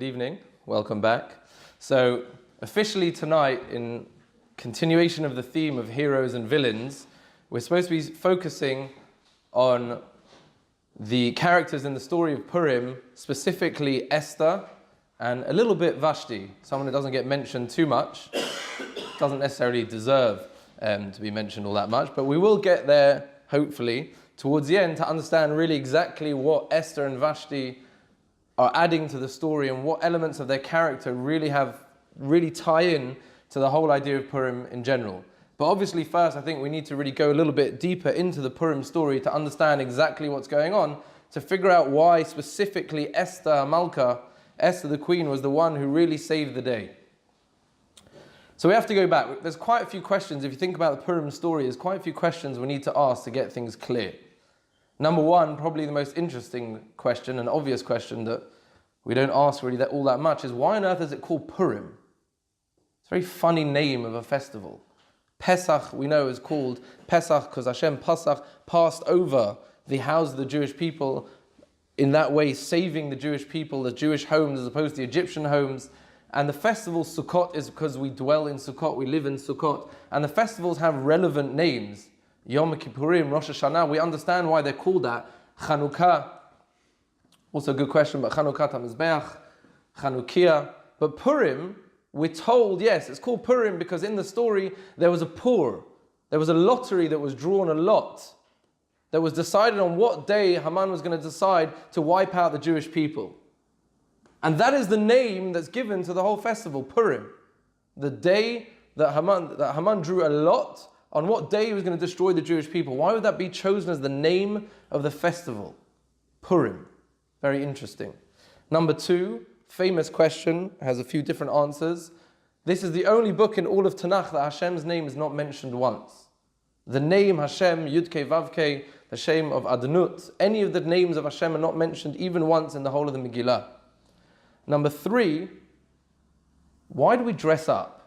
good evening. Welcome back. So, officially tonight, in continuation of the theme of heroes and villains, we're supposed to be focusing on the characters in the story of Purim, specifically Esther and a little bit Vashti, someone that doesn't get mentioned too much, doesn't necessarily deserve to be mentioned all that much, but we will get there, hopefully, towards the end to understand really exactly what Esther and Vashti are adding to the story and what elements of their character really tie in to the whole idea of Purim in general. But obviously first I think we need to really go a little bit deeper into the Purim story to understand exactly what's going on, to figure out why specifically Esther Malka, Esther the queen, was the one who really saved the day. So we have to go back. There's quite a few questions, if you think about the Purim story, there's quite a few questions we need to ask to get things clear. Number one, probably the most interesting question, an obvious question that we don't ask really all that much, is why on earth is it called Purim? It's a very funny name of a festival. Pesach, we know, is called Pesach because Hashem Pasach passed over the house of the Jewish people, in that way saving the Jewish people, the Jewish homes as opposed to the Egyptian homes. And the festival Sukkot is because we dwell in Sukkot, we live in Sukkot. And the festivals have relevant names. Yom Kippurim, Rosh Hashanah, we understand why they're called that. Chanukah, also a good question, but Chanukah Tamizbeach, Chanukiah. But Purim, we're told, yes, it's called Purim because in the story there was a pur. There was a lottery that was drawn, a lot that was decided on what day Haman was going to decide to wipe out the Jewish people. And that is the name that's given to the whole festival, Purim. The day that Haman drew a lot on what day he was going to destroy the Jewish people. Why would that be chosen as the name of the festival? Purim. Very interesting. Number two, famous question, has a few different answers. This is the only book in all of Tanakh that Hashem's name is not mentioned once. The name Hashem, Yudke Vavke, the Shem of Adnut, any of the names of Hashem are not mentioned even once in the whole of the Megillah. Number three, why do we dress up?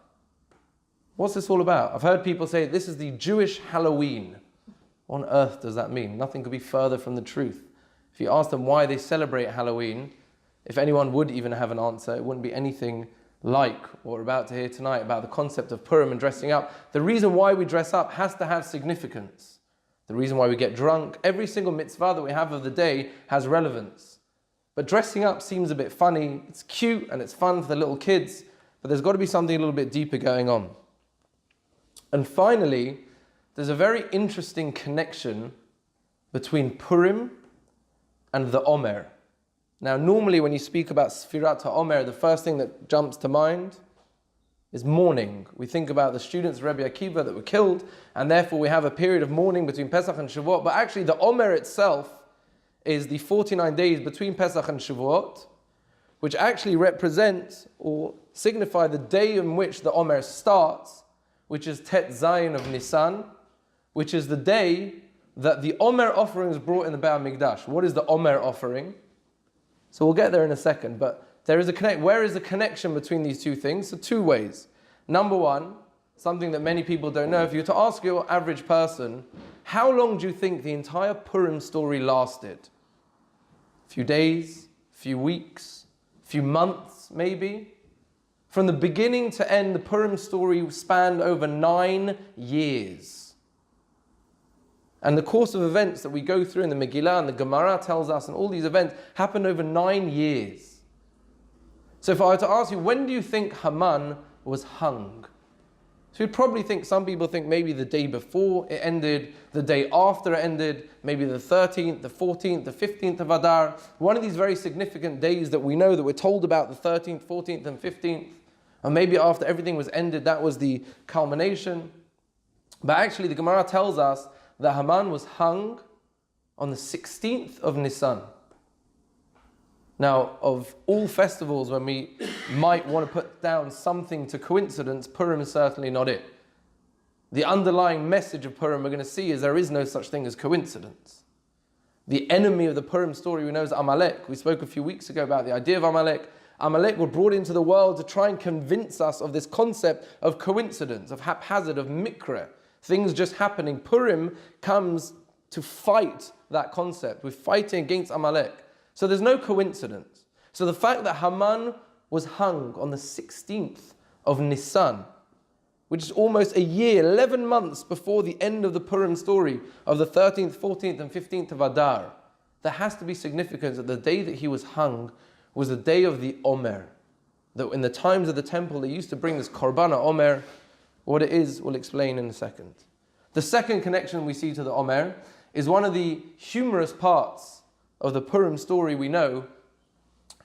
What's this all about? I've heard people say this is the Jewish Halloween. What on earth does that mean? Nothing could be further from the truth. If you ask them why they celebrate Halloween, if anyone would even have an answer, it wouldn't be anything like what we're about to hear tonight about the concept of Purim and dressing up. The reason why we dress up has to have significance. The reason why we get drunk, every single mitzvah that we have of the day has relevance. But dressing up seems a bit funny. It's cute and it's fun for the little kids, but there's got to be something a little bit deeper going on. And finally, there's a very interesting connection between Purim and the Omer. Now, normally when you speak about Sfirat HaOmer, the first thing that jumps to mind is mourning. We think about the students of Rabbi Akiva that were killed, and therefore we have a period of mourning between Pesach and Shavuot. But actually the Omer itself is the 49 days between Pesach and Shavuot, which actually represent or signify the day in which the Omer starts, which is Tet Zayin of Nisan, which is the day that the Omer offering is brought in the Beit HaMikdash. What is the Omer offering? So we'll get there in a second, but there is a connect. Where is the connection between these two things? So two ways. Number one, something that many people don't know, if you were to ask your average person, how long do you think the entire Purim story lasted? A few days, a few weeks, a few months maybe? From the beginning to end, the Purim story spanned over 9 years. And the course of events that we go through in the Megillah and the Gemara tells us, and all these events happened over 9 years. So if I were to ask you, when do you think Haman was hung? So you'd probably think, some people think maybe the day before it ended, the day after it ended, maybe the 13th, the 14th, the 15th of Adar. One of these very significant days that we know that we're told about, the 13th, 14th and 15th. And maybe after everything was ended, that was the culmination. But actually the Gemara tells us that Haman was hung on the 16th of Nisan. Now, of all festivals when we might want to put down something to coincidence, Purim is certainly not it. The underlying message of Purim we're going to see is there is no such thing as coincidence. The enemy of the Purim story we know is Amalek. We spoke a few weeks ago about the idea of Amalek. Amalek were brought into the world to try and convince us of this concept of coincidence, of haphazard, of mikra, things just happening. Purim comes to fight that concept. We're fighting against Amalek. So there's no coincidence. So the fact that Haman was hung on the 16th of Nisan, which is almost a year, 11 months before the end of the Purim story of the 13th, 14th and 15th of Adar. There has to be significance that the day that he was hung was the day of the Omer. That in the times of the temple they used to bring this Korban Omer. What it is, we'll explain in a second. The second connection we see to the Omer is one of the humorous parts of the Purim story we know,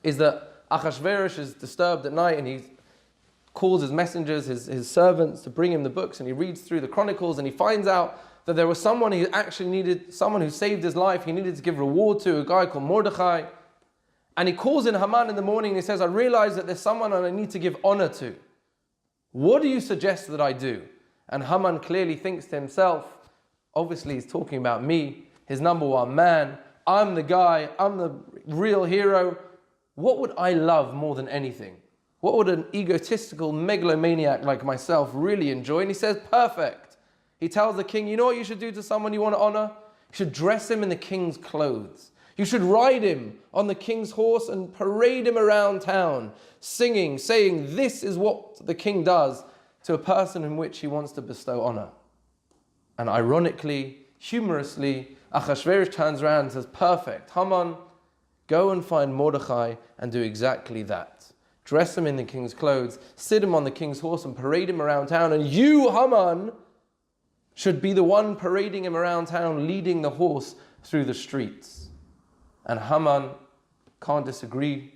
is that Achashverosh is disturbed at night and he calls his messengers, his servants, to bring him the books, and he reads through the Chronicles and he finds out that there was someone he actually needed, someone who saved his life, he needed to give reward to, a guy called Mordechai. And he calls in Haman in the morning and he says, I realize that there's someone I need to give honor to. What do you suggest that I do? And Haman clearly thinks to himself, obviously he's talking about me, his number one man, I'm the guy, I'm the real hero. What would I love more than anything? What would an egotistical megalomaniac like myself really enjoy? And he says, perfect. He tells the king, you know what you should do to someone you want to honor? You should dress him in the king's clothes. You should ride him on the king's horse and parade him around town, singing, saying, this is what the king does to a person in which he wants to bestow honor. And ironically, humorously, Achashverosh turns around and says, perfect, Haman, go and find Mordechai and do exactly that. Dress him in the king's clothes, sit him on the king's horse and parade him around town, and you, Haman, should be the one parading him around town, leading the horse through the streets. And Haman can't disagree,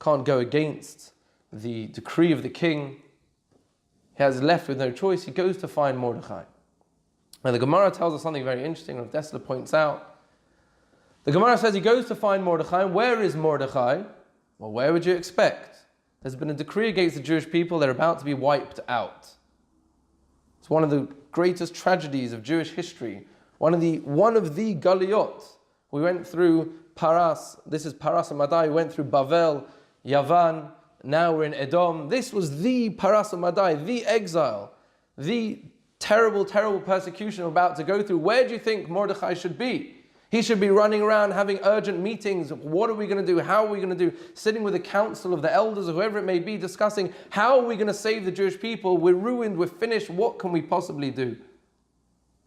can't go against the decree of the king. He has left with no choice. He goes to find Mordechai. Now the Gemara tells us something very interesting, Rav Dessler points out. The Gemara says he goes to find Mordechai. Where is Mordechai? Well, where would you expect? There's been a decree against the Jewish people. They're about to be wiped out. It's one of the greatest tragedies of Jewish history. One of the Galiyot. We went through Paras. This is Paras Madai. We went through Bavel, Yavan. Now we're in Edom. This was the Paras Madai, the exile, the terrible, terrible persecution we're about to go through. Where do you think Mordechai should be? He should be running around having urgent meetings. What are we going to do? How are we going to do? Sitting with the council of the elders or whoever it may be, discussing how are we going to save the Jewish people? We're ruined, we're finished. What can we possibly do?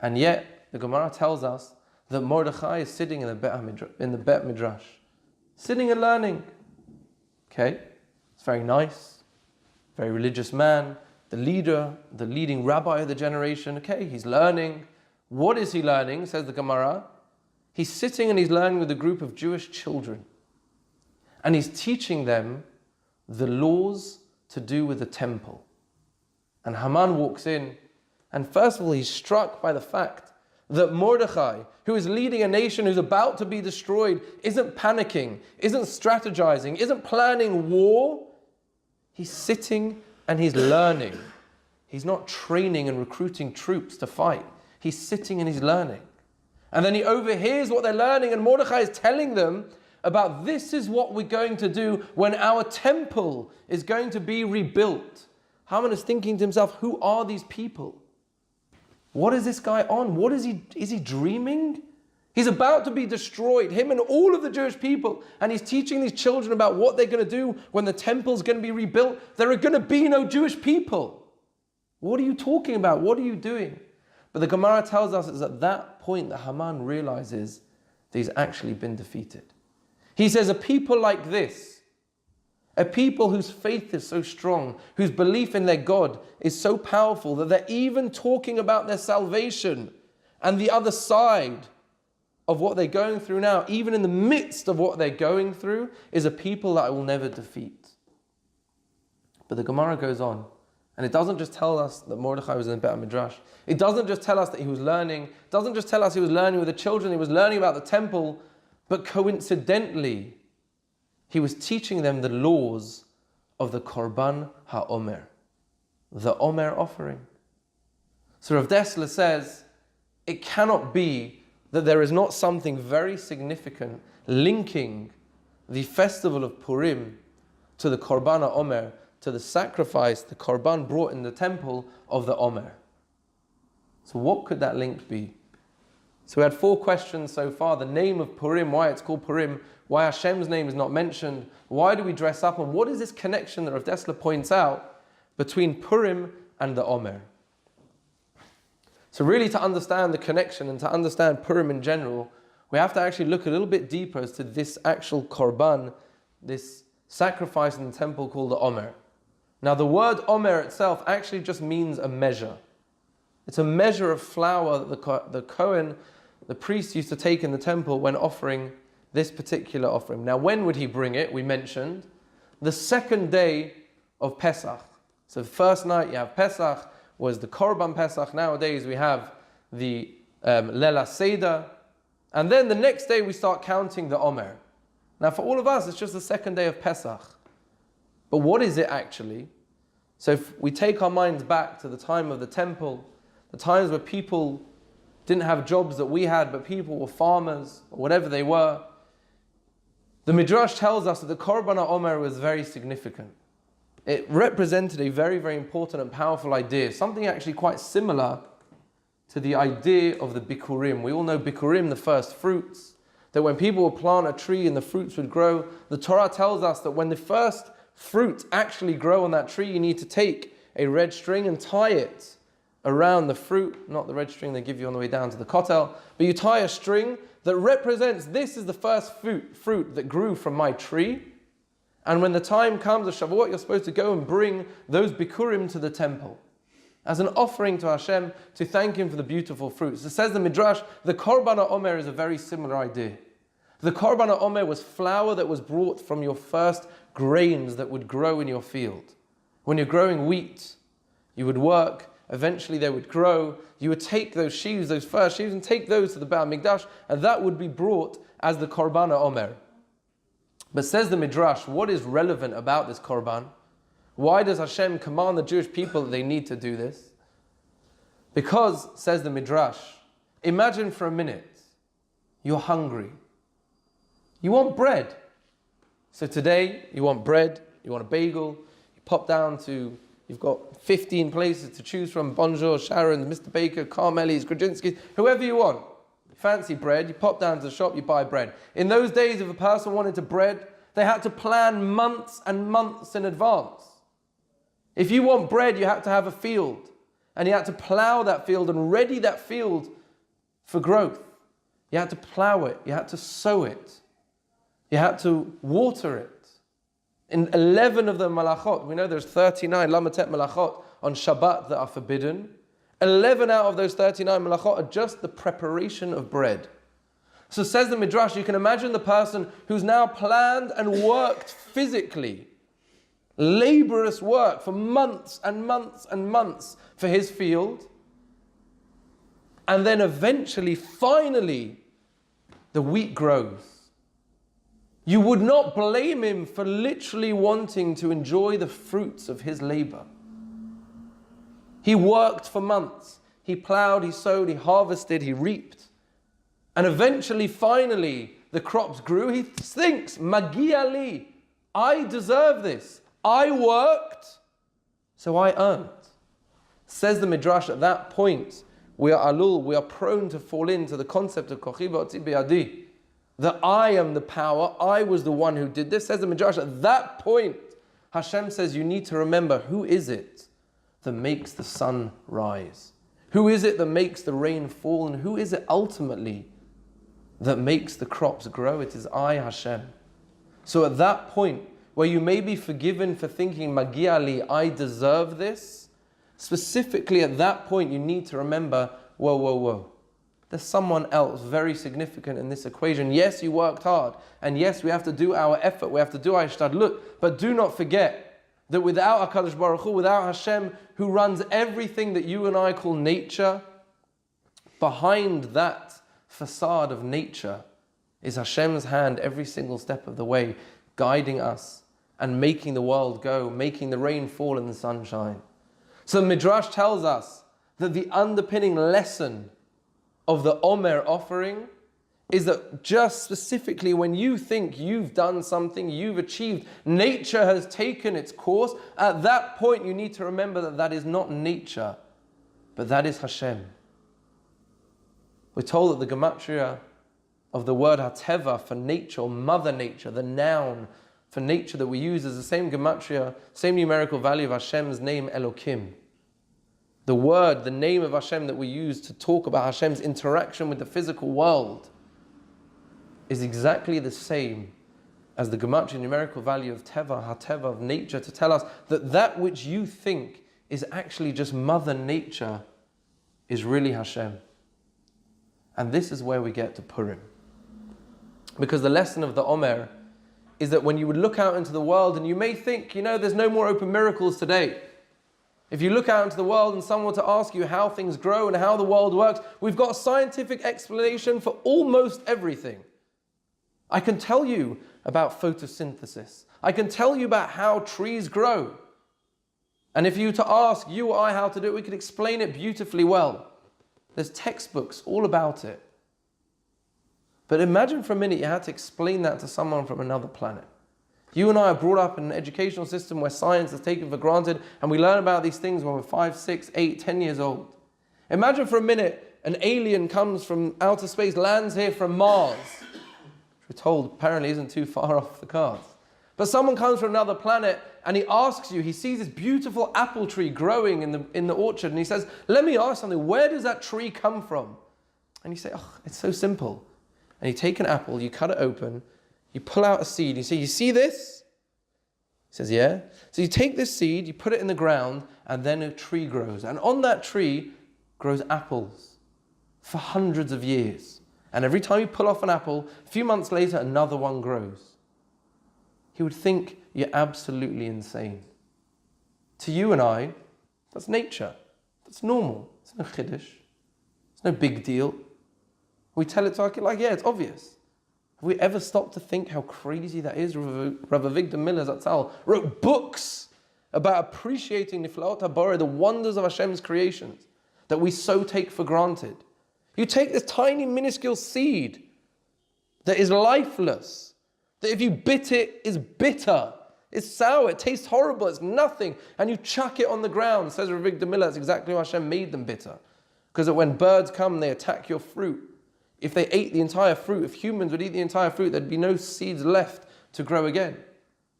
And yet, the Gemara tells us that Mordechai is sitting in the Bet Midrash, sitting and learning. Okay, it's very nice, very religious man, the leader, the leading rabbi of the generation. Okay, he's learning. What is he learning, says the Gemara? He's sitting and he's learning with a group of Jewish children. And he's teaching them the laws to do with the temple. And Haman walks in, and first of all, he's struck by the fact that Mordechai, who is leading a nation who's about to be destroyed, isn't panicking, isn't strategizing, isn't planning war. He's sitting and he's learning. He's not training and recruiting troops to fight. He's sitting and he's learning. And then he overhears what they're learning, and Mordechai is telling them about this is what we're going to do when our temple is going to be rebuilt. Haman is thinking to himself, who are these people? What is this guy on? What is he dreaming? He's about to be destroyed, him and all of the Jewish people, and he's teaching these children about what they're going to do when the temple's going to be rebuilt. There are going to be no Jewish people. What are you talking about? What are you doing? But the Gemara tells us it's at that point that Haman realizes that he's actually been defeated. He says, a people like this, a people whose faith is so strong, whose belief in their God is so powerful that they're even talking about their salvation and the other side of what they're going through now, even in the midst of what they're going through, is a people that I will never defeat. But the Gemara goes on. And it doesn't just tell us that Mordechai was in the Bet Midrash. It doesn't just tell us that he was learning. It doesn't just tell us he was learning with the children. He was learning about the temple. But coincidentally, he was teaching them the laws of the Korban HaOmer, the Omer offering. So Rav Dessler says, it cannot be that there is not something very significant linking the festival of Purim to the Korban HaOmer, to the sacrifice, the korban brought in the temple of the Omer. So what could that link be? So we had 4 questions so far. The name of Purim, why it's called Purim, why Hashem's name is not mentioned, why do we dress up, and what is this connection that Rav Dessler points out between Purim and the Omer? So really, to understand the connection and to understand Purim in general, we have to actually look a little bit deeper as to this actual korban, this sacrifice in the temple called the Omer. Now the word Omer itself actually just means a measure. It's a measure of flour that the Kohen, the priest, used to take in the temple when offering this particular offering. Now when would he bring it? We mentioned the second day of Pesach. So the first night you have Pesach, was the Korban Pesach. Nowadays we have the Lela Seder. And then the next day we start counting the Omer. Now for all of us, it's just the second day of Pesach. But what is it actually? So if we take our minds back to the time of the temple, the times where people didn't have jobs that we had, but people were farmers, or whatever they were, the Midrash tells us that the Korban Omer was very significant. It represented a very, very important and powerful idea, something actually quite similar to the idea of the Bikurim. We all know Bikurim, the first fruits, that when people would plant a tree and the fruits would grow, the Torah tells us that when the first fruits actually grow on that tree, you need to take a red string and tie it around the fruit, not the red string they give you on the way down to the kotel, but you tie a string that represents this is the first fruit that grew from my tree. And when the time comes of Shavuot, you're supposed to go and bring those bikurim to the temple as an offering to Hashem to thank Him for the beautiful fruits. It says the Midrash, the Korban Omer is a very similar idea. The Korban Omer was flour that was brought from your first grains that would grow in your field. When you're growing wheat, you would work, eventually they would grow, you would take those sheaves, those first sheaves, and take those to the Beit HaMikdash, and that would be brought as the Korban Omer. But says the Midrash, what is relevant about this Korban? Why does Hashem command the Jewish people that they need to do this? Because, says the Midrash, imagine for a minute, you're hungry. You want bread. So today, you want bread, you want a bagel, you pop down to, you've got 15 places to choose from, Bonjour, Sharon, Mr. Baker, Carmeli's, Grudzinski's, whoever you want. Fancy bread, you pop down to the shop, you buy bread. In those days, if a person wanted to bread, they had to plan months and months in advance. If you want bread, you had to have a field, and you had to plow that field and ready that field for growth. You had to plow it, you had to sow it, you had to water it. In 11 of the malachot, we know there's 39 lamatet malachot on Shabbat that are forbidden. 11 out of those 39 malachot are just the preparation of bread. So says the Midrash, you can imagine the person who's now planned and worked physically, laborious work for months and months and months for his field, and then eventually, finally, the wheat grows. You would not blame him for literally wanting to enjoy the fruits of his labor. He worked for months. He plowed, he sowed, he harvested, he reaped. And eventually, finally, the crops grew. He thinks, Magia li, I deserve this. I worked, so I earned. Says the Midrash, at that point, we are prone to fall into the concept of kochi ba'otzi biyadi, that I am the power, I was the one who did this. Says the Midrash, at that point, Hashem says, you need to remember, who is it that makes the sun rise? Who is it that makes the rain fall? And who is it ultimately that makes the crops grow? It is I, Hashem. So at that point, where you may be forgiven for thinking, Magia li, I deserve this, specifically at that point you need to remember, whoa. There's someone else very significant in this equation. Yes, you worked hard. And yes, we have to do our effort. We have to do our ishtadlut. But do not forget that without HaKadosh Baruch Hu, without Hashem, who runs everything that you and I call nature, behind that facade of nature is Hashem's hand every single step of the way, guiding us and making the world go, making the rain fall and the sun shine. So Midrash tells us that the underpinning lesson of the Omer offering is that just specifically when you think you've done something, you've achieved, nature has taken its course, at that point you need to remember that that is not nature, but that is Hashem. We're told that the gematria of the word hateva for nature, or mother nature, the noun for nature that we use, is the same gematria, same numerical value of Hashem's name, Elokim. The word, the name of Hashem that we use to talk about Hashem's interaction with the physical world is exactly the same as the gematria numerical value of teva, hateva, of nature, to tell us that that which you think is actually just mother nature is really Hashem. And this is where we get to Purim. Because the lesson of the Omer is that when you would look out into the world and you may think, there's no more open miracles today. If you look out into the world and someone were to ask you how things grow and how the world works, we've got a scientific explanation for almost everything. I can tell you about photosynthesis. I can tell you about how trees grow. And if you were to ask you or I how to do it, we could explain it beautifully well. There's textbooks all about it. But imagine for a minute you had to explain that to someone from another planet. You and I are brought up in an educational system where science is taken for granted, and we learn about these things when we're 5, 6, 8, 10 years old. Imagine for a minute an alien comes from outer space, lands here from Mars, which we're told apparently isn't too far off the cards. But someone comes from another planet and he asks you, he sees this beautiful apple tree growing in the orchard, and he says, let me ask something, where does that tree come from? And you say, it's so simple. And you take an apple, you cut it open, you pull out a seed, you say, you see this? He says, yeah. So you take this seed, you put it in the ground, and then a tree grows. And on that tree grows apples for hundreds of years. And every time you pull off an apple, a few months later, another one grows. He would think you're absolutely insane. To you and I, that's nature. That's normal. It's no chiddush. It's no big deal. We tell it to our kid like, yeah, it's obvious. Have we ever stopped to think how crazy that is? Rav Avigdor Miller Zatzal wrote books about appreciating Niflaot HaBoreh, the wonders of Hashem's creations, that we so take for granted. You take this tiny, minuscule seed that is lifeless, that if you bit it, is bitter, it's sour, it tastes horrible, it's nothing, and you chuck it on the ground. Says Rav Avigdor Miller, that's exactly why Hashem made them bitter. Because when birds come, they attack your fruit. If they ate the entire fruit, if humans would eat the entire fruit, there'd be no seeds left to grow again.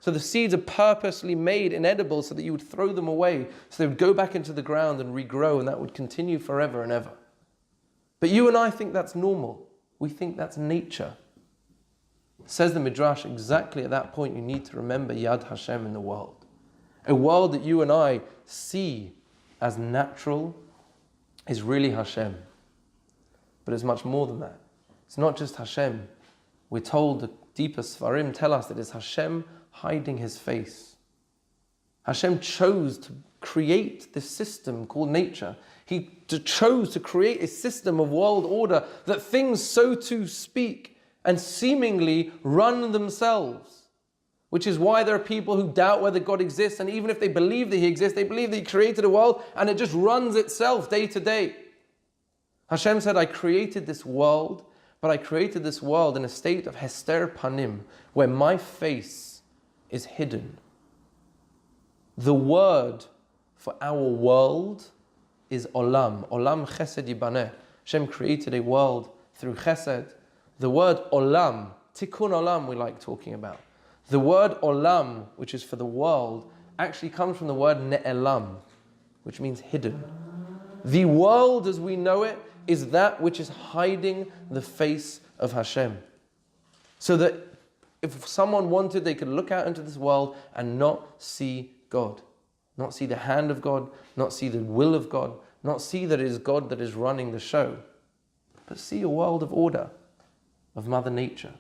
So the seeds are purposely made inedible so that you would throw them away, so they would go back into the ground and regrow, and that would continue forever and ever. But you and I think that's normal. We think that's nature. Says the Midrash, exactly at that point you need to remember Yad Hashem in the world. A world that you and I see as natural is really Hashem. But it's much more than that. It's not just Hashem. We're told the deeper Sfarim tell us that it's Hashem hiding his face. Hashem chose to create this system called nature. He chose to create a system of world order that things, so to speak, and seemingly run themselves. Which is why there are people who doubt whether God exists, and even if they believe that he exists, they believe that he created a world and it just runs itself day to day. Hashem said, I created this world, but I created this world in a state of Hester Panim, where my face is hidden. The word for our world is Olam. Olam Chesed Yibaneh. Hashem created a world through Chesed. The word Olam, Tikkun Olam we like talking about. The word Olam, which is for the world, actually comes from the word Ne'elam, which means hidden. The world as we know it is that which is hiding the face of Hashem. So that if someone wanted, they could look out into this world and not see God. Not see the hand of God, not see the will of God, not see that it is God that is running the show, but see a world of order, of Mother Nature.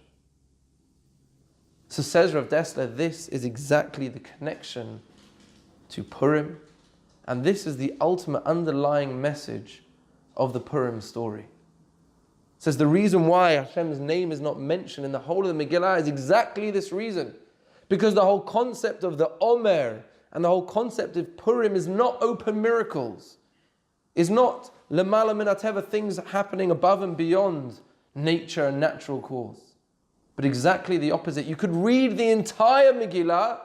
So says Rav Dessler, this is exactly the connection to Purim, and this is the ultimate underlying message of the Purim story. It says the reason why Hashem's name is not mentioned in the whole of the Megillah is exactly this reason. Because the whole concept of the Omer and the whole concept of Purim is not open miracles. Is not lemala min hateva, things happening above and beyond nature and natural cause. But exactly the opposite. You could read the entire Megillah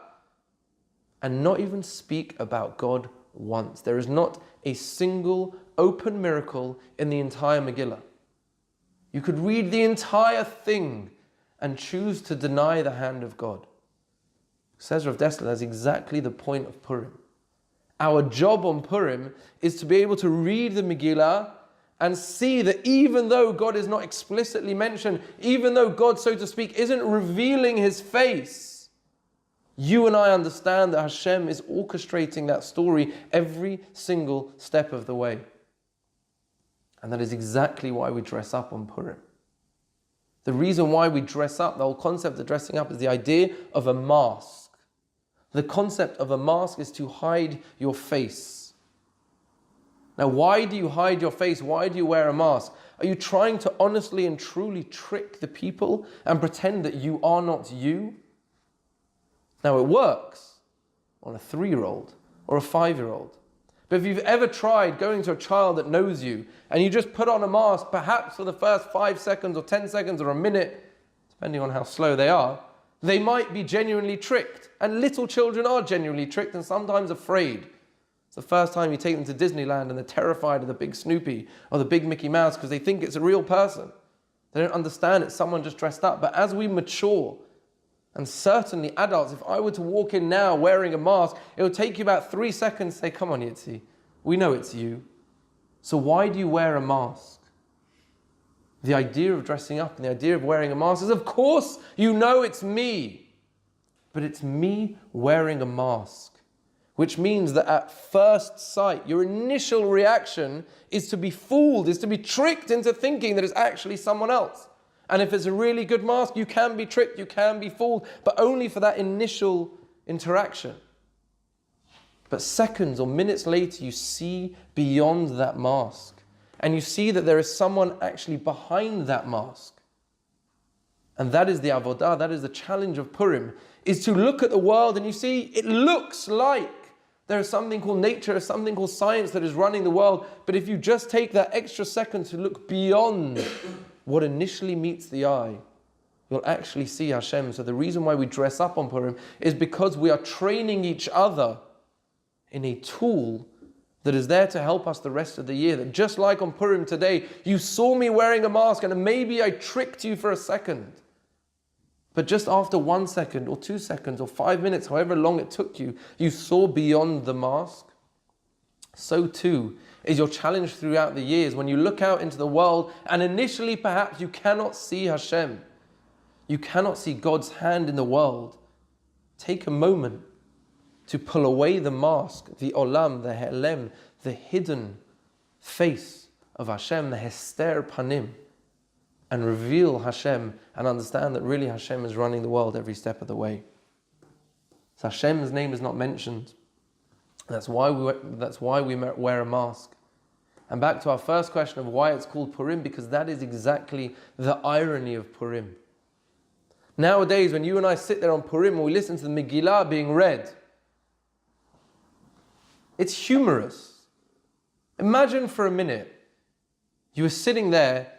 and not even speak about God once. There is not a single open miracle in the entire Megillah. You could read the entire thing and choose to deny the hand of God. Says Rav Dessler, that's exactly the point of Purim. Our job on Purim is to be able to read the Megillah and see that even though God is not explicitly mentioned, even though God, so to speak, isn't revealing his face, you and I understand that Hashem is orchestrating that story every single step of the way. And that is exactly why we dress up on Purim. The reason why we dress up, the whole concept of dressing up, is the idea of a mask. The concept of a mask is to hide your face. Now, why do you hide your face? Why do you wear a mask? Are you trying to honestly and truly trick the people and pretend that you are not you? Now, it works on a 3-year-old or a 5-year-old. But if you've ever tried going to a child that knows you and you just put on a mask, perhaps for the first 5 seconds or 10 seconds or a minute, depending on how slow they are, they might be genuinely tricked. And little children are genuinely tricked and sometimes afraid. It's the first time you take them to Disneyland and they're terrified of the big Snoopy or the big Mickey Mouse because they think it's a real person. They don't understand it's someone just dressed up. But as we mature, and certainly adults, if I were to walk in now wearing a mask, it would take you about 3 seconds to say, come on, Yitzi, we know it's you. So why do you wear a mask? The idea of dressing up and the idea of wearing a mask is, of course, you know it's me. But it's me wearing a mask, which means that at first sight, your initial reaction is to be fooled, is to be tricked into thinking that it's actually someone else. And if it's a really good mask, you can be tricked, you can be fooled, but only for that initial interaction. But seconds or minutes later, you see beyond that mask. And you see that there is someone actually behind that mask. And that is the avodah, that is the challenge of Purim, is to look at the world and you see it looks like there is something called nature, something called science that is running the world. But if you just take that extra second to look beyond what initially meets the eye, you'll actually see Hashem. So the reason why we dress up on Purim is because we are training each other in a tool that is there to help us the rest of the year. That just like on Purim today, you saw me wearing a mask and maybe I tricked you for a second. But just after 1 second or 2 seconds or 5 minutes, however long it took you, you saw beyond the mask. So too is your challenge throughout the years when you look out into the world and initially perhaps you cannot see Hashem. You cannot see God's hand in the world. Take a moment to pull away the mask, the olam, the helem, the hidden face of Hashem, the hester panim, and reveal Hashem and understand that really Hashem is running the world every step of the way. So Hashem's name is not mentioned. That's why we wear a mask. And back to our first question of why it's called Purim, because that is exactly the irony of Purim. Nowadays, when you and I sit there on Purim and we listen to the Megillah being read, it's humorous. Imagine for a minute, you were sitting there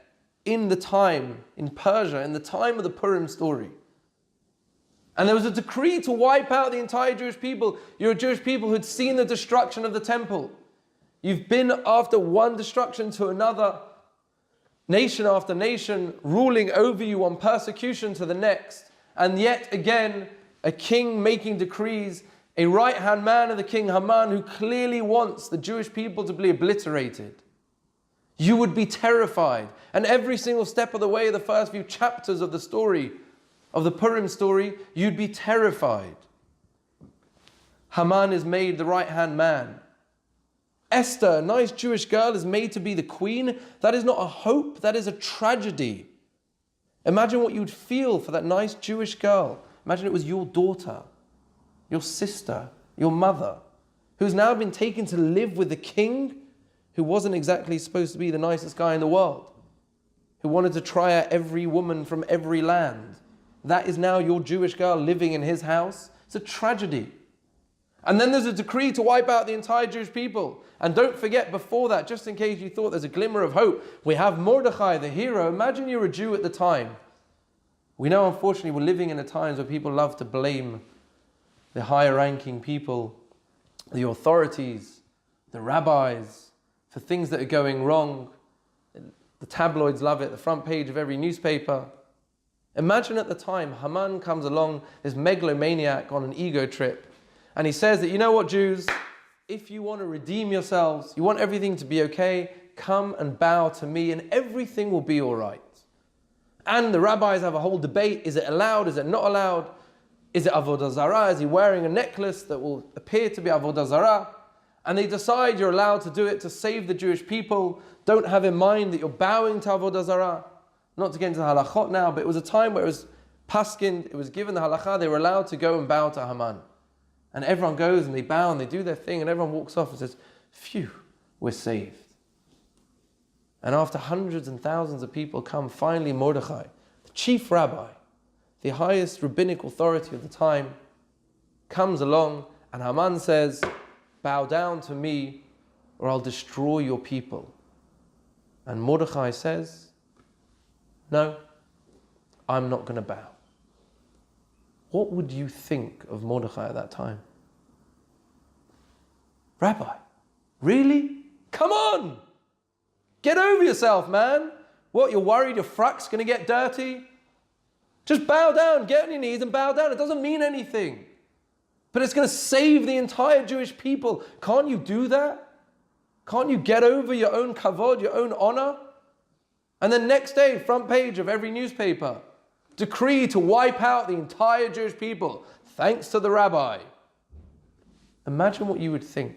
in the time, in Persia, in the time of the Purim story. And there was a decree to wipe out the entire Jewish people. You're a Jewish people who'd seen the destruction of the temple. You've been after one destruction to another, nation after nation, ruling over you on persecution to the next. And yet again, a king making decrees, a right-hand man of the king Haman who clearly wants the Jewish people to be obliterated. You would be terrified. And every single step of the way, the first few chapters of the story, of the Purim story, you'd be terrified. Haman is made the right-hand man. Esther, a nice Jewish girl, is made to be the queen. That is not a hope, that is a tragedy. Imagine what you'd feel for that nice Jewish girl. Imagine it was your daughter, your sister, your mother, who's now been taken to live with the king who wasn't exactly supposed to be the nicest guy in the world, who wanted to try out every woman from every land. That is now your Jewish girl living in his house. It's a tragedy. And then there's a decree to wipe out the entire Jewish people. And don't forget, before that, just in case you thought there's a glimmer of hope, we have Mordechai, the hero. Imagine you're a Jew at the time. We know, unfortunately, we're living in a times where people love to blame the higher ranking people, the authorities, the rabbis, for things that are going wrong. The tabloids love it, the front page of every newspaper. Imagine at the time, Haman comes along, this megalomaniac on an ego trip, and he says that, you know what, Jews, if you want to redeem yourselves, you want everything to be okay, come and bow to me and everything will be all right. And the rabbis have a whole debate, is it allowed, is it not allowed? Is it avodah zarah? Is he wearing a necklace that will appear to be avodah zarah? And they decide you're allowed to do it to save the Jewish people. Don't have in mind that you're bowing to avodah zarah. Not to get into the halachot now, but it was a time where it was paskind, it was given the halakha, they were allowed to go and bow to Haman. And everyone goes and they bow and they do their thing and everyone walks off and says, phew, we're saved. And after hundreds and thousands of people come, finally Mordechai, the chief rabbi, the highest rabbinic authority of the time, comes along and Haman says, bow down to me or I'll destroy your people. And Mordechai says, no, I'm not going to bow. What would you think of Mordechai at that time? Rabbi, really? Come on! Get over yourself, man. What, you're worried your frock's going to get dirty? Just bow down, get on your knees and bow down. It doesn't mean anything. But it's going to save the entire Jewish people. Can't you do that? Can't you get over your own kavod, your own honor? And then next day, front page of every newspaper, decree to wipe out the entire Jewish people, thanks to the rabbi. Imagine what you would think.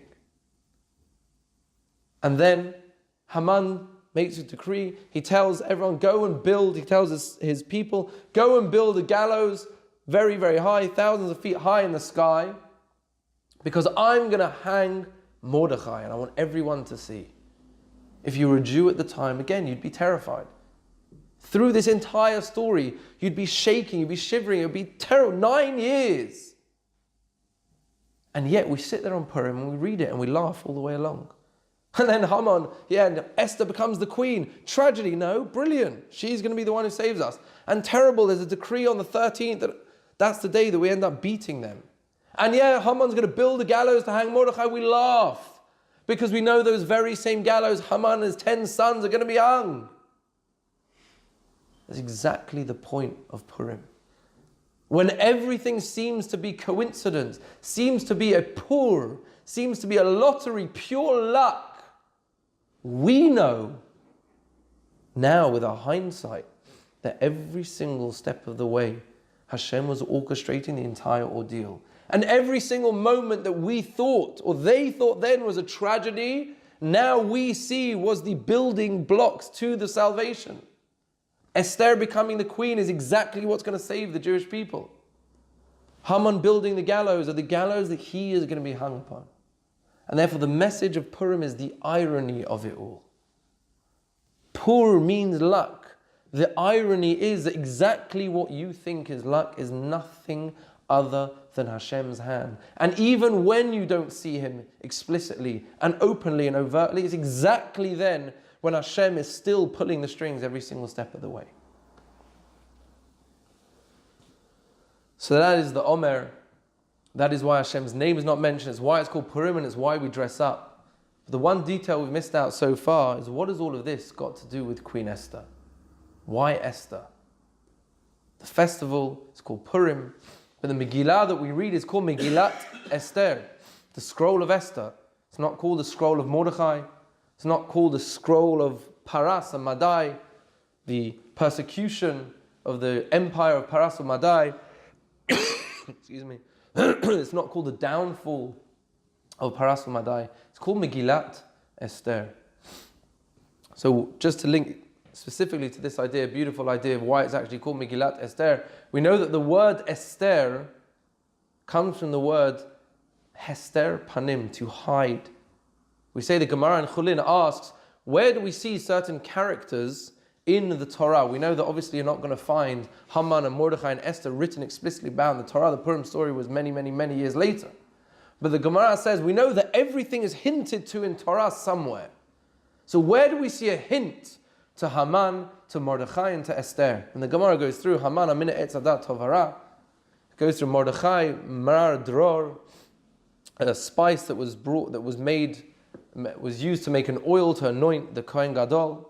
And then Haman makes a decree. He tells everyone, go and build, he tells his people, go and build a gallows very, very high, thousands of feet high in the sky, because I'm going to hang Mordechai, and I want everyone to see. If you were a Jew at the time, again, you'd be terrified. Through this entire story, you'd be shaking, you'd be shivering, it would be terrible. 9 years. And yet we sit there on Purim and we read it and we laugh all the way along. And then Haman, and Esther becomes the queen. Tragedy, no, brilliant. She's going to be the one who saves us. And terrible, there's a decree on the 13th that's the day that we end up beating them. And yeah, Haman's going to build a gallows to hang Mordechai. We laugh. Because we know those very same gallows, Haman and his 10 sons are going to be hung. That's exactly the point of Purim. When everything seems to be coincidence, seems to be a pur, seems to be a lottery, pure luck, we know now with our hindsight that every single step of the way, Hashem was orchestrating the entire ordeal. And every single moment that we thought, or they thought then was a tragedy, now we see was the building blocks to the salvation. Esther becoming the queen is exactly what's going to save the Jewish people. Haman building the gallows are the gallows that he is going to be hung upon. And therefore the message of Purim is the irony of it all. Pur means luck. The irony is that exactly what you think is luck is nothing other than Hashem's hand. And even when you don't see him explicitly and openly and overtly, it's exactly then when Hashem is still pulling the strings every single step of the way. So that is the Omer. That is why Hashem's name is not mentioned. It's why it's called Purim and it's why we dress up. But the one detail we've missed out so far is what has all of this got to do with Queen Esther? Why Esther? The festival is called Purim, but the Megillah that we read is called Megillat Esther, the scroll of Esther. It's not called the scroll of Mordechai. It's not called the scroll of Paras and Madai, the persecution of the empire of Paras and Madai. Excuse me. It's not called the downfall of Paras and Madai. It's called Megillat Esther. So just to link specifically to this idea, beautiful idea of why it's actually called Megillat Esther, we know that the word Esther comes from the word Hester Panim, to hide. We say the Gemara in Chulin asks, where do we see certain characters in the Torah? We know that obviously you're not going to find Haman and Mordechai and Esther written explicitly about in the Torah. The Purim story was many, many, many years later. But the Gemara says we know that everything is hinted to in Torah somewhere. So where do we see a hint to Haman, to Mordechai, and to Esther? And the Gemara goes through Haman, Amina Etzadat Tovara. It goes through Mordechai, Marar Dror, a spice that was brought, that was made, was used to make an oil to anoint the Kohen Gadol.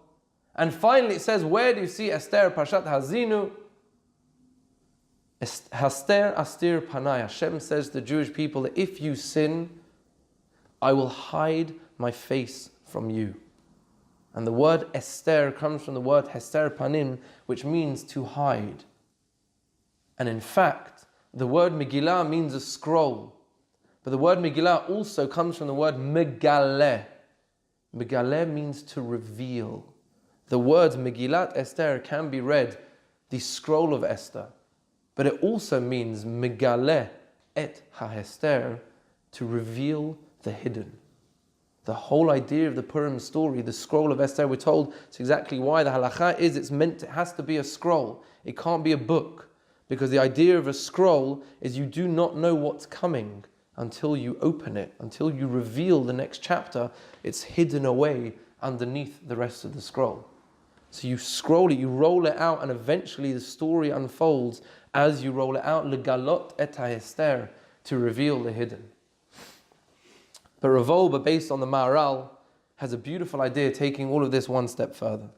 And finally it says, where do you see Esther, Parshat Hazinu? Haster astir panai. Hashem says to the Jewish people that if you sin, I will hide my face from you. And the word Esther comes from the word Hester Panim, which means to hide. And in fact, the word Megillah means a scroll. But the word Megillah also comes from the word Megaleh. Megaleh means to reveal. The word Megillat Esther can be read, the scroll of Esther. But it also means Megaleh et ha-Hester, to reveal the hidden. The whole idea of the Purim story, the scroll of Esther, we're told it's exactly why the halakha is it has to be a scroll. It can't be a book. Because the idea of a scroll is you do not know what's coming until you open it, until you reveal the next chapter. It's hidden away underneath the rest of the scroll. So you scroll it, you roll it out, and eventually the story unfolds as you roll it out. Legalot et ha-Hester, to reveal the hidden. But Rav Wolbe, based on the Maharal, has a beautiful idea, taking all of this one step further.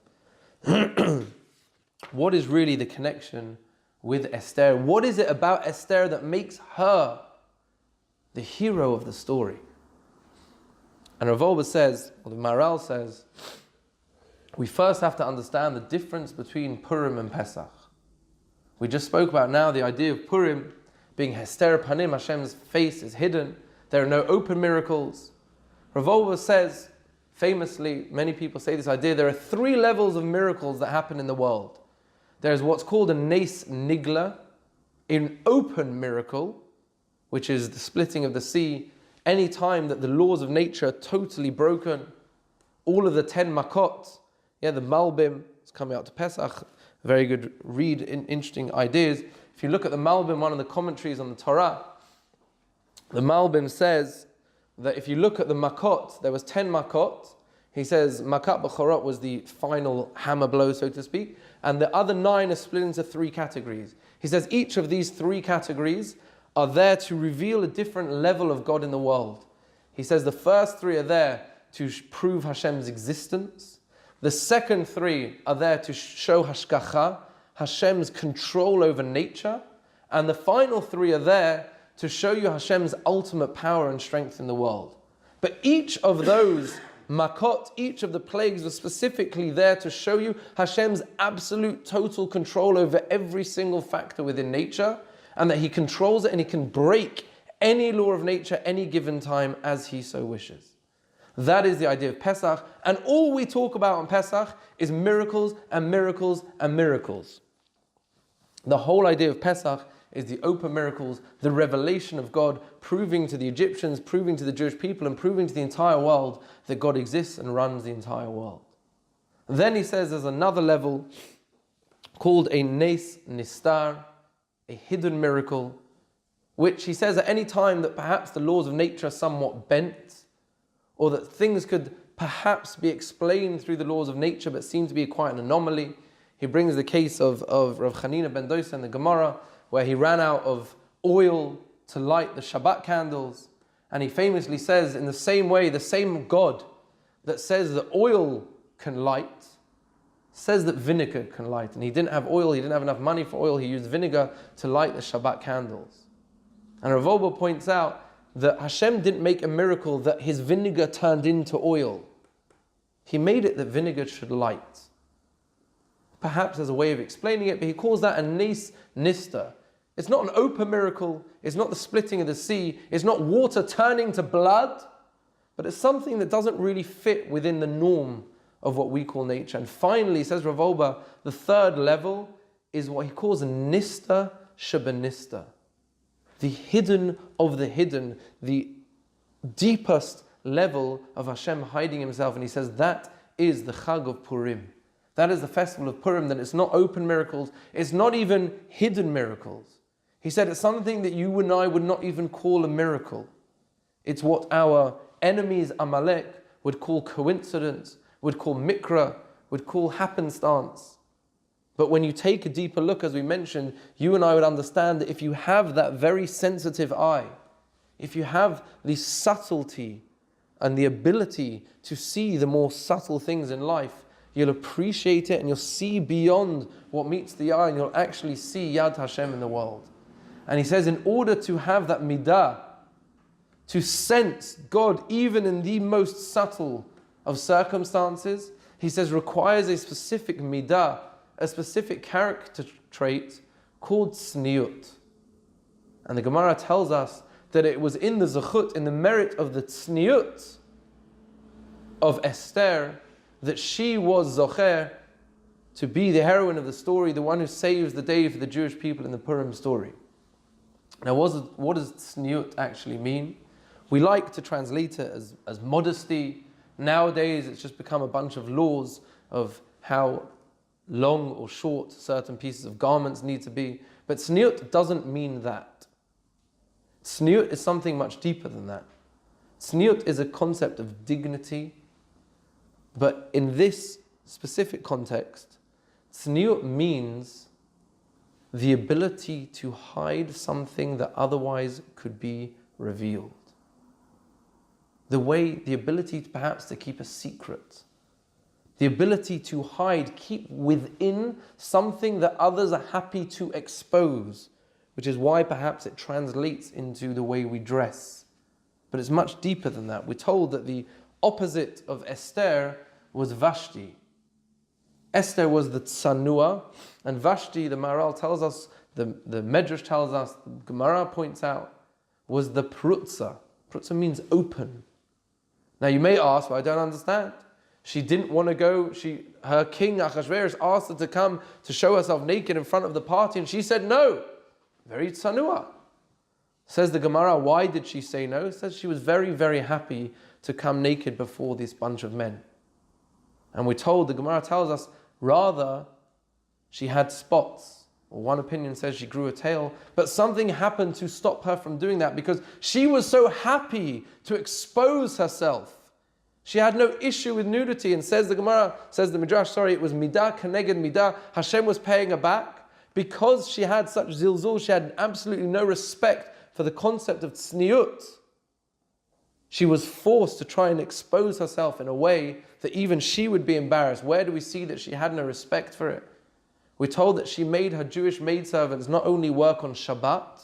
What is really the connection with Esther? What is it about Esther that makes her the hero of the story? And Rav Wolbe says, or the Maharal says, we first have to understand the difference between Purim and Pesach. We just spoke about now the idea of Purim being Hester Panim, Hashem's face is hidden. There are no open miracles. Rav Wolbe says, famously, many people say this idea, there are 3 levels of miracles that happen in the world. There's what's called a Nes Nigla, an open miracle, which is the splitting of the sea, any time that the laws of nature are totally broken. All of the 10 Makot, the Malbim, it's coming out to Pesach, very good read, interesting ideas. If you look at the Malbim, one of the commentaries on the Torah, the Malbim says that if you look at the Makot, there was 10 Makot. He says Makat B'chorot was the final hammer blow, so to speak, and the other 9 are split into 3 categories. He says each of these 3 categories are there to reveal a different level of God in the world. He says the first 3 are there to prove Hashem's existence. The second 3 are there to show Hashgacha, Hashem's control over nature. And the final 3 are there to show you Hashem's ultimate power and strength in the world. But each of those Makot, each of the plagues was specifically there to show you Hashem's absolute total control over every single factor within nature, and that He controls it and He can break any law of nature any given time as He so wishes. That is the idea of Pesach, and all we talk about on Pesach is miracles and miracles and miracles. The whole idea of Pesach is the open miracles, the revelation of God, proving to the Egyptians, proving to the Jewish people, and proving to the entire world that God exists and runs the entire world. Then he says there's another level called a Nes Nistar, a hidden miracle, which he says at any time that perhaps the laws of nature are somewhat bent, or that things could perhaps be explained through the laws of nature but seem to be quite an anomaly. He brings the case of Rav Chanina ben Dosa in the Gemara, where he ran out of oil to light the Shabbat candles. And he famously says, in the same way, the same God that says that oil can light, says that vinegar can light. And he didn't have oil, he didn't have enough money for oil, he used vinegar to light the Shabbat candles. And Rav Wolbe points out that Hashem didn't make a miracle that his vinegar turned into oil. He made it that vinegar should light. Perhaps as a way of explaining it, but he calls that a Nes Nista. It's not an open miracle, it's not the splitting of the sea, it's not water turning to blood, but it's something that doesn't really fit within the norm of what we call nature. And finally, says Rav Wolbe, the third level is what he calls a Nista Shabanista. The hidden of the hidden, the deepest level of Hashem hiding Himself. And he says that is the Chag of Purim. That is the festival of Purim, that it's not open miracles, it's not even hidden miracles. He said it's something that you and I would not even call a miracle. It's what our enemies, Amalek, would call coincidence, would call mikra, would call happenstance. But when you take a deeper look, as we mentioned, you and I would understand that if you have that very sensitive eye, if you have the subtlety and the ability to see the more subtle things in life, you'll appreciate it, and you'll see beyond what meets the eye, and you'll actually see Yad Hashem in the world. And he says, in order to have that midah, to sense God even in the most subtle of circumstances, he says requires a specific midah, a specific character trait called tzniut. And the Gemara tells us that it was in the zechut, in the merit of the tzniut of Esther, that she was zocher to be the heroine of the story, the one who saves the day for the Jewish people in the Purim story. Now, what does tzniut actually mean? We like to translate it as modesty. Nowadays, it's just become a bunch of laws of how long or short certain pieces of garments need to be. But tzniut doesn't mean that. Tzniut is something much deeper than that. Tzniut is a concept of dignity. But in this specific context, tzniut means the ability to hide something that otherwise could be revealed. The ability perhaps to keep a secret. The ability to hide, keep within something that others are happy to expose, which is why perhaps it translates into the way we dress. But it's much deeper than that. We're told that the opposite of Esther was Vashti. Esther was the tsanua, and Vashti, the Maharal tells us, the Medrash tells us, the Gemara points out, was the prutza. Prutza means open. Now you may ask, well, I don't understand. She didn't want to go, her king Achashverosh asked her to come to show herself naked in front of the party, and she said no. Very tsanua. Says the Gemara, why did she say no? It says she was very, very happy to come naked before this bunch of men. And we're told, the Gemara tells us, rather, she had spots. Or one opinion says she grew a tail. But something happened to stop her from doing that because she was so happy to expose herself. She had no issue with nudity. And says the Gemara, says the Midrash, it was midah keneged midah. Hashem was paying her back. Because she had such zilzul, she had absolutely no respect for the concept of tzniut. She was forced to try and expose herself in a way that even she would be embarrassed. Where do we see that she had no respect for it? We're told that she made her Jewish maidservants not only work on Shabbat,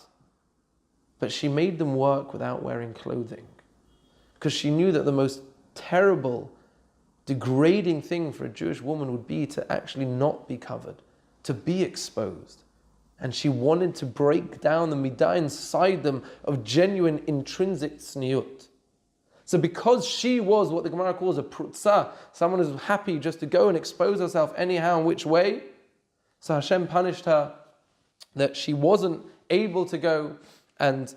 but she made them work without wearing clothing. Because she knew that the most terrible, degrading thing for a Jewish woman would be to actually not be covered, to be exposed. And she wanted to break down the midah inside them of genuine intrinsic tzniut. So because she was what the Gemara calls a prutza, someone who's happy just to go and expose herself anyhow and which way, so Hashem punished her that she wasn't able to go and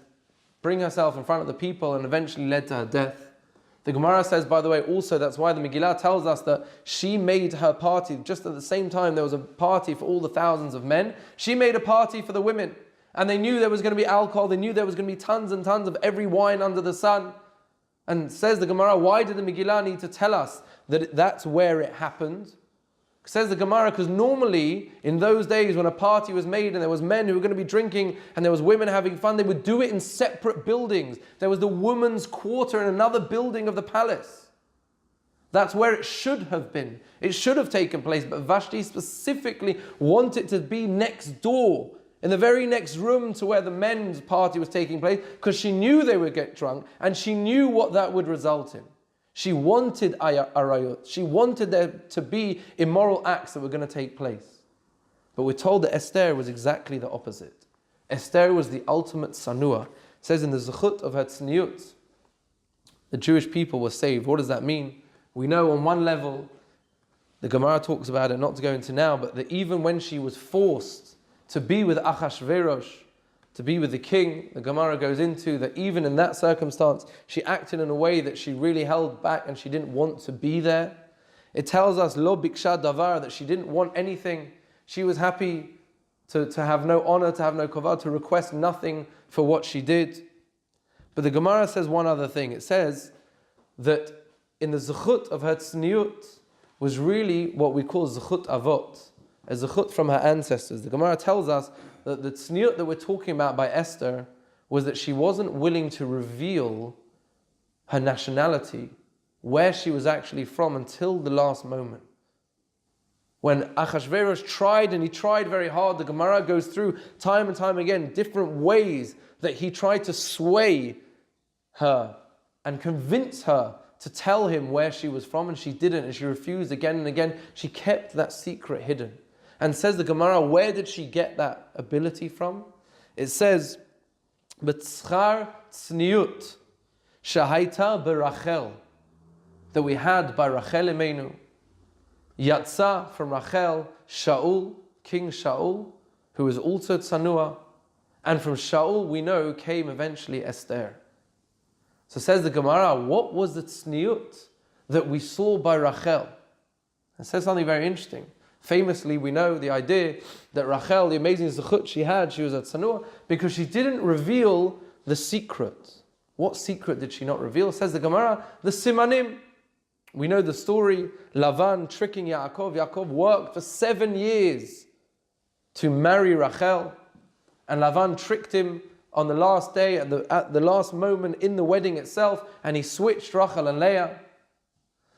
bring herself in front of the people, and eventually led to her death. The Gemara says, by the way, also that's why the Megillah tells us that she made her party, just at the same time there was a party for all the thousands of men, she made a party for the women. And they knew there was going to be alcohol, they knew there was going to be tons and tons of every wine under the sun. And says the Gemara, why did the Megillah need to tell us that that's where it happened? Says the Gemara, because normally in those days when a party was made and there was men who were going to be drinking and there was women having fun, they would do it in separate buildings. There was the women's quarter in another building of the palace. That's where it should have been. It should have taken place, but Vashti specifically wanted to be next door, in the very next room to where the men's party was taking place, because she knew they would get drunk and she knew what that would result in. She wanted arayot. She wanted there to be immoral acts that were going to take place. But we're told that Esther was exactly the opposite. Esther was the ultimate sanua. It says in the zechut of her tzniut, the Jewish people were saved. What does that mean? We know on one level, the Gemara talks about it, not to go into now, but that even when she was forced to be with Achashverosh, to be with the king, the Gemara goes into that even in that circumstance, she acted in a way that she really held back and she didn't want to be there. It tells us, lo biksha davar, that she didn't want anything. She was happy to have no honor, to have no kavod, to request nothing for what she did. But the Gemara says one other thing. It says that in the zechut of her tzniut was really what we call zechut avot, a zechut from her ancestors. The Gemara tells us that the tzniut that we're talking about by Esther was that she wasn't willing to reveal her nationality, where she was actually from, until the last moment. When Achashverosh tried, and he tried very hard, the Gemara goes through time and time again different ways that he tried to sway her and convince her to tell him where she was from, and she didn't, and she refused again and again. She kept that secret hidden. And says the Gemara, where did she get that ability from? It says, B'tzchar tzniut shahaita berachel, that we had by Rachel Imenu. Yatsa, from Rachel, Shaul, King Shaul, who was also tzanua. And from Shaul, we know, came eventually Esther. So says the Gemara, what was the tzniut that we saw by Rachel? It says something very interesting. Famously, we know the idea that Rachel, the amazing zechut she had, she was a tzanua, because she didn't reveal the secret. What secret did she not reveal? Says the Gemara, the simanim. We know the story, Lavan tricking Yaakov. Yaakov worked for 7 years to marry Rachel, and Lavan tricked him on the last day, at the last moment in the wedding itself, and he switched Rachel and Leah.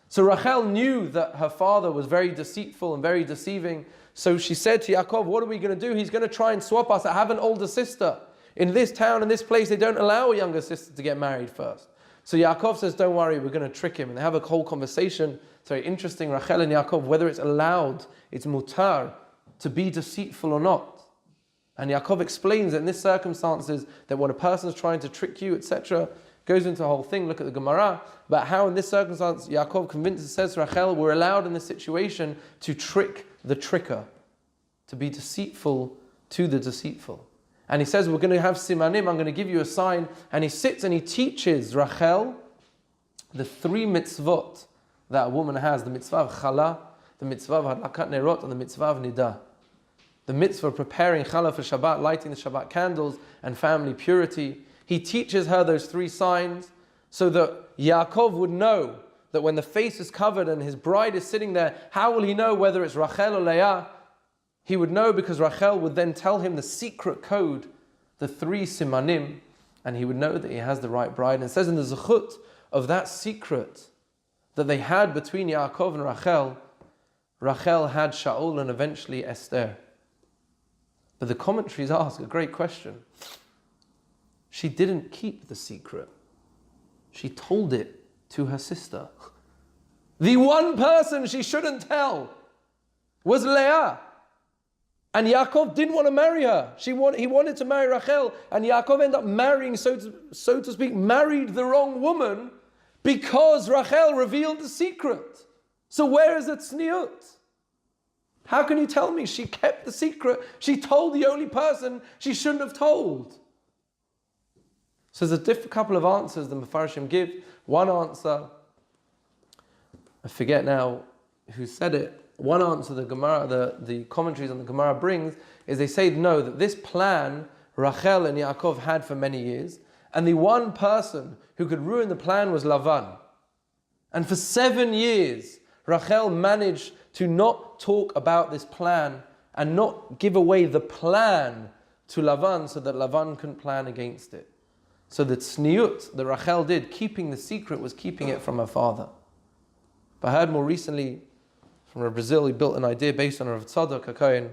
So Rachel knew that her father was very deceitful and very deceiving. So she said to Yaakov, what are we going to do? He's going to try and swap us. I have an older sister. In this town, in this place, they don't allow a younger sister to get married first. So Yaakov says, don't worry, we're going to trick him. And they have a whole conversation. It's very interesting, Rachel and Yaakov, whether it's allowed, it's mutar, to be deceitful or not. And Yaakov explains that in this circumstances, that when a person is trying to trick you, etc., goes into the whole thing. Look at the Gemara about how in this circumstance Yaakov convinces, says to Rachel, we're allowed in this situation to trick the tricker, to be deceitful to the deceitful. And he says, we're going to have simanim, I'm going to give you a sign. And he sits and he teaches Rachel the 3 mitzvot that a woman has, the mitzvah of challah, the mitzvah of hadlakat nerot, and the mitzvah of nidah. The mitzvah of preparing challah for Shabbat, lighting the Shabbat candles, and family purity. He teaches her those 3 signs so that Yaakov would know that when the face is covered and his bride is sitting there, how will he know whether it's Rachel or Leah? He would know because Rachel would then tell him the secret code, the 3 simanim, and he would know that he has the right bride. And it says in the zechut of that secret that they had between Yaakov and Rachel, Rachel had Shaul and eventually Esther. But the commentaries ask a great question. She didn't keep the secret. She told it to her sister. The one person she shouldn't tell was Leah. And Yaakov didn't want to marry her. He wanted to marry Rachel. And Yaakov ended up marrying, so to speak, married the wrong woman because Rachel revealed the secret. So where is the tzniut? How can you tell me she kept the secret? She told the only person she shouldn't have told. So there's a couple of answers the Mefarshim give. One answer, I forget now who said it. One answer the Gemara, the commentaries on the Gemara brings, is they say no, that this plan Rachel and Yaakov had for many years, and the one person who could ruin the plan was Lavan. And for 7 years, Rachel managed to not talk about this plan and not give away the plan to Lavan so that Lavan couldn't plan against it. So the tzniut that Rachel did, keeping the secret, was keeping it from her father. But I heard more recently from Brazil, he built an idea based on Rav Tzadok HaKohen.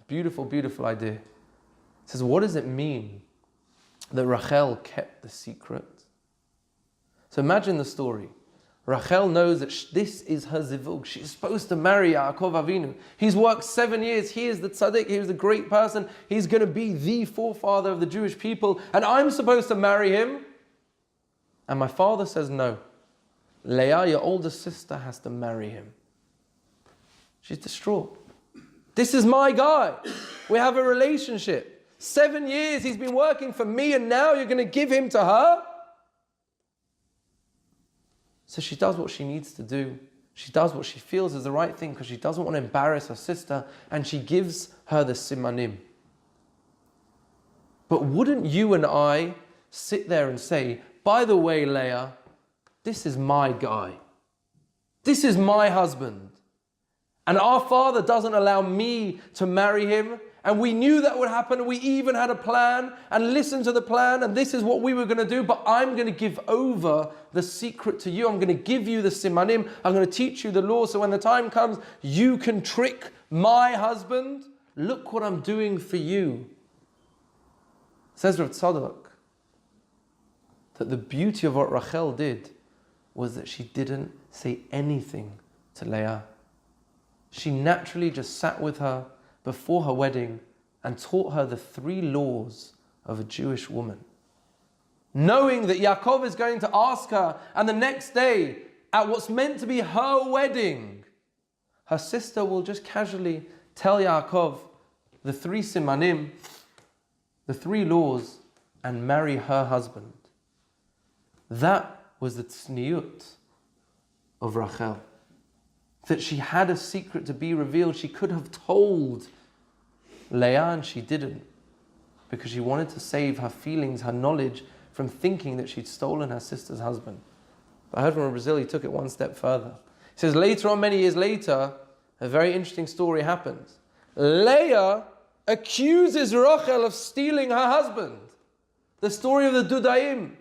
Beautiful, beautiful idea. He says, what does it mean that Rachel kept the secret? So imagine the story. Rachel knows that this is her zivug. She's supposed to marry Yaakov Avinu. He's worked 7 years. He is the tzaddik. He is the great person. He's going to be the forefather of the Jewish people. And I'm supposed to marry him. And my father says no. Leah, your older sister, has to marry him. She's distraught. This is my guy. We have a relationship. 7 years he's been working for me, and now you're going to give him to her? So she does what she needs to do. She does what she feels is the right thing because she doesn't want to embarrass her sister, and she gives her the simanim. But wouldn't you and I sit there and say, by the way, Leah, this is my guy. This is my husband. And our father doesn't allow me to marry him, and we knew that would happen, and we even had a plan and listened to the plan, and this is what we were going to do, but I'm going to give over the secret to you. I'm going to give you the simanim. I'm going to teach you the law, so when the time comes, you can trick my husband. Look what I'm doing for you. Says Rav Tzadok that the beauty of what Rachel did was that she didn't say anything to Leah. She naturally just sat with her before her wedding and taught her the 3 laws of a Jewish woman. Knowing that Yaakov is going to ask her, and the next day, at what's meant to be her wedding, her sister will just casually tell Yaakov the 3 simanim, the 3 laws, and marry her husband. That was the tzniut of Rachel. That she had a secret to be revealed. She could have told Leah, and she didn't, because she wanted to save her feelings, her knowledge, from thinking that she'd stolen her sister's husband. But I heard from Brazil, he took it one step further. He says later on, many years later, a very interesting story happens. Leah accuses Rachel of stealing her husband. The story of the Dudaim.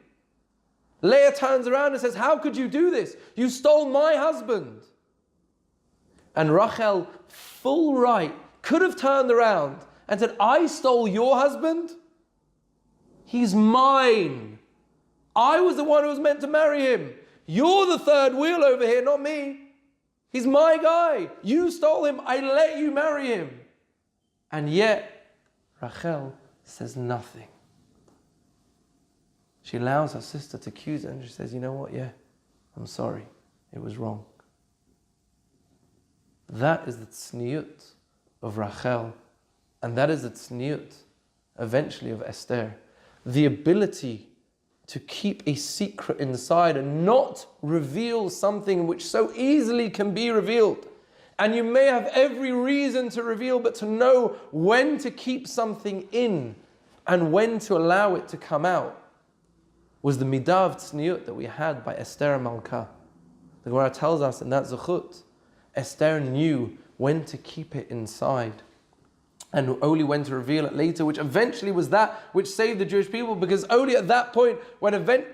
Leah turns around and says, how could you do this? You stole my husband. And Rachel, full right, could have turned around and said, I stole your husband? He's mine. I was the one who was meant to marry him. You're the third wheel over here, not me. He's my guy. You stole him. I let you marry him. And yet, Rachel says nothing. She allows her sister to accuse her, and she says, you know what, yeah, I'm sorry. It was wrong. That is the tzniut of Rachel. And that is the tzniut, eventually, of Esther. The ability to keep a secret inside and not reveal something which so easily can be revealed. And you may have every reason to reveal, but to know when to keep something in and when to allow it to come out was the midah of tzniut that we had by Esther Malka. The Gemara tells us in that Zechut, Esther knew when to keep it inside and only when to reveal it later, which eventually was that which saved the Jewish people, because only at that point,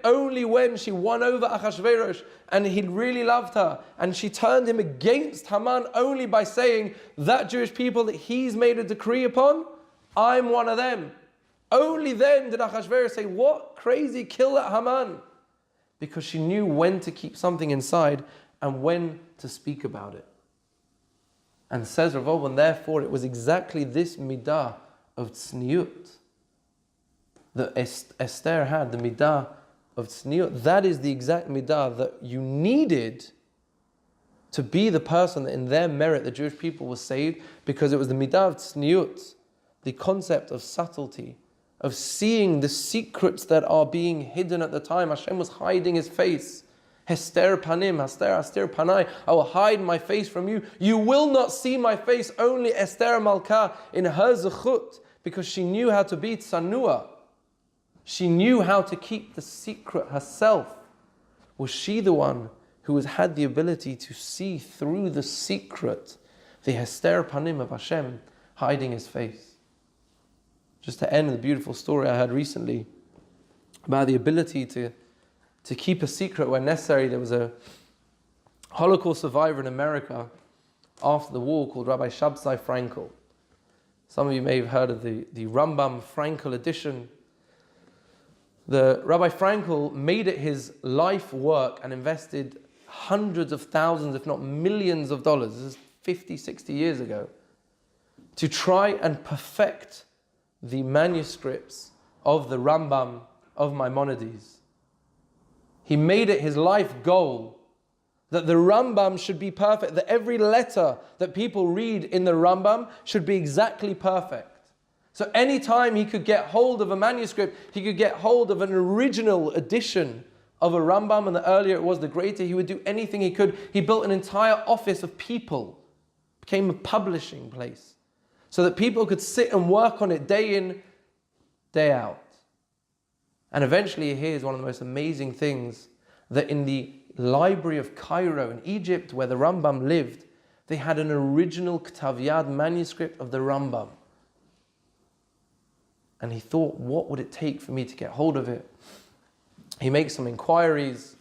only when she won over Achashverosh and he really loved her, and she turned him against Haman only by saying, that Jewish people that he's made a decree upon, I'm one of them. Only then did Achashverosh say, what? Crazy, kill that Haman. Because she knew when to keep something inside and when to speak about it. And says Rav Oben, therefore it was exactly this midah of tzniut that Esther had, the midah of tzniut. That is the exact midah that you needed to be the person that in their merit the Jewish people were saved, because it was the midah of tzniut, the concept of subtlety, of seeing the secrets that are being hidden at the time. Hashem was hiding his face. Hester panim, Hester panai. I will hide my face from you. You will not see my face. Only Esther Malka in her zechut, because she knew how to be tsanua. She knew how to keep the secret herself. Was she the one who had the ability to see through the secret, the Hester panim of Hashem hiding his face? Just to end the beautiful story I heard recently about the ability to keep a secret when necessary. There was a Holocaust survivor in America after the war called Rabbi Shabtai Frankel. Some of you may have heard of the Rambam Frankel edition. The Rabbi Frankel made it his life work and invested hundreds of thousands, if not millions of dollars, this is 50, 60 years ago, to try and perfect the manuscripts of the Rambam of Maimonides. He made it his life goal that the Rambam should be perfect, that every letter that people read in the Rambam should be exactly perfect. So anytime he could get hold of a manuscript, he could get hold of an original edition of a Rambam, and the earlier it was, the greater. He would do anything he could. He built an entire office of people, became a publishing place, so that people could sit and work on it day in, day out. And eventually, here's one of the most amazing things, that in the library of Cairo in Egypt, where the Rambam lived, they had an original Ktav Yad manuscript of the Rambam. And he thought, what would it take for me to get hold of it? He makes some inquiries.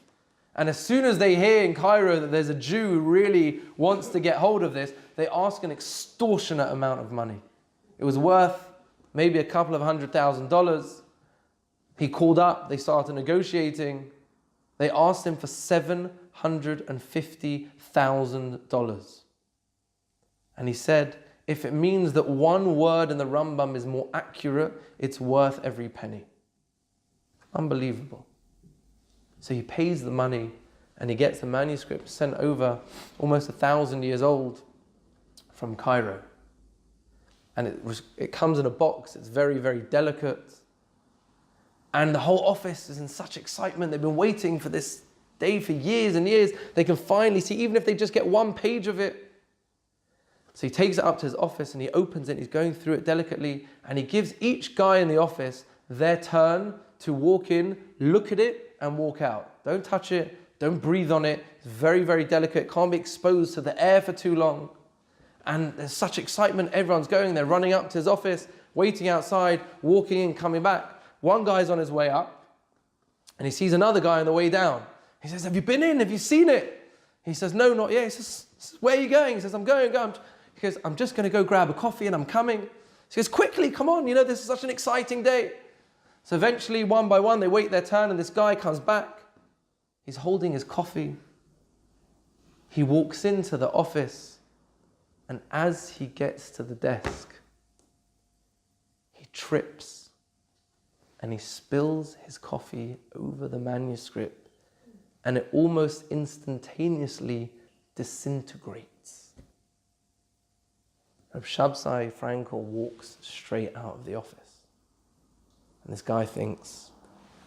And as soon as they hear in Cairo that there's a Jew who really wants to get hold of this, they ask an extortionate amount of money. It was worth maybe a couple of $100,000. He called up, they started negotiating. They asked him for $750,000. And he said, if it means that one word in the Rambam is more accurate, it's worth every penny. Unbelievable. So he pays the money and he gets the manuscript sent over, almost 1,000 years old, from Cairo. And it comes in a box, it's very, very delicate. And the whole office is in such excitement. They've been waiting for this day for years and years. They can finally see, even if they just get one page of it. So he takes it up to his office and he opens it, he's going through it delicately, and he gives each guy in the office their turn to walk in, look at it, and walk out. Don't touch it, don't breathe on it. It's very, very delicate. It can't be exposed to the air for too long. And there's such excitement, everyone's going, they're running up to his office, waiting outside, walking in, coming back. One guy's on his way up, and he sees another guy on the way down. He says, have you been in? Have you seen it? He says, no, not yet. He says, where are you going? He says, I'm going. He goes, I'm just going to go grab a coffee and I'm coming. He goes, quickly, come on, this is such an exciting day. So eventually, one by one, they wait their turn and this guy comes back. He's holding his coffee. He walks into the office, and as he gets to the desk, he trips and he spills his coffee over the manuscript, and it almost instantaneously disintegrates. Reb Shabsai Frankel walks straight out of the office. And this guy thinks,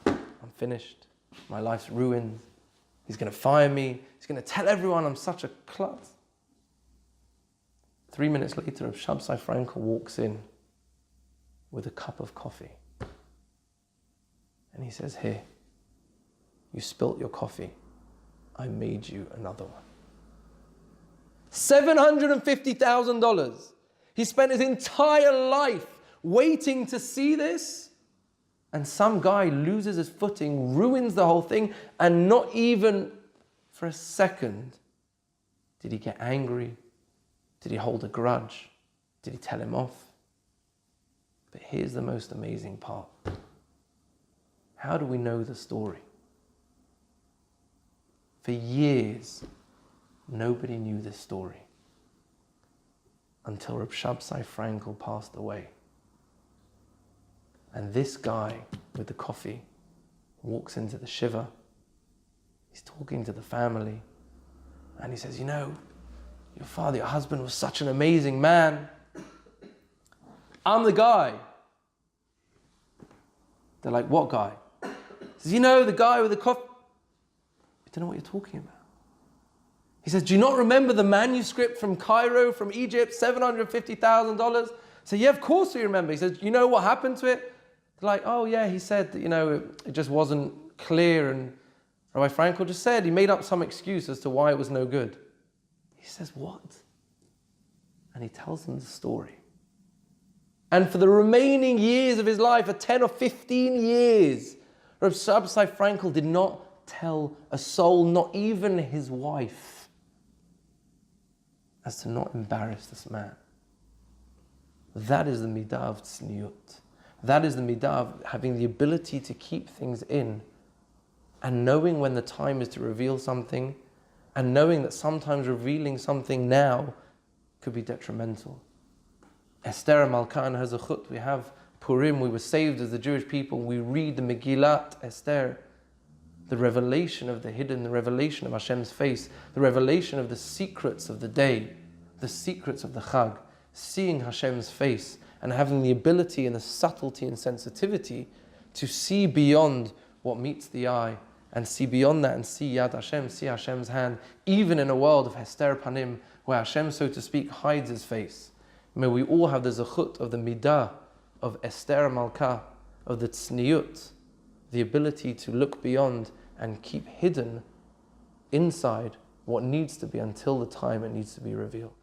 I'm finished. My life's ruined. He's going to fire me. He's going to tell everyone I'm such a klutz. 3 minutes later, Reb Shabsai Frankel walks in with a cup of coffee. And he says, here, you spilt your coffee. I made you another one. $750,000. He spent his entire life waiting to see this. And some guy loses his footing, ruins the whole thing, and not even for a second did he get angry. Did he hold a grudge? Did he tell him off? But here's the most amazing part. How do we know the story? For years, nobody knew this story until Reb Shabsai Frankel passed away. And this guy with the coffee walks into the shiva. He's talking to the family. And he says, your father, your husband was such an amazing man. I'm the guy. They're like, what guy? He says, the guy with the coffee. I don't know what you're talking about. He says, do you not remember the manuscript from Cairo, from Egypt, $750,000? So yeah, of course we remember. He says, you know what happened to it? They're like, oh yeah, he said that, it just wasn't clear. And Rabbi Frankel just said, he made up some excuse as to why it was no good. He says, what? And he tells them the story. And for the remaining years of his life, for 10 or 15 years, Rabbi Shabsai Frankel did not tell a soul, not even his wife, as to not embarrass this man. That is the midah of tzniut. That is the midah of having the ability to keep things in, and knowing when the time is to reveal something, and knowing that sometimes revealing something now could be detrimental. Esther Malkan has a chut. We have Purim. We were saved as the Jewish people. We read the Megillat Esther, the revelation of the hidden, the revelation of Hashem's face, the revelation of the secrets of the day, the secrets of the Chag, seeing Hashem's face and having the ability and the subtlety and sensitivity to see beyond what meets the eye, and see beyond that and see Yad Hashem, see Hashem's hand, even in a world of Hester Panim, where Hashem, so to speak, hides his face. May we all have the zechut of the midah of Esther Malka, of the tzniut, the ability to look beyond and keep hidden inside what needs to be until the time it needs to be revealed.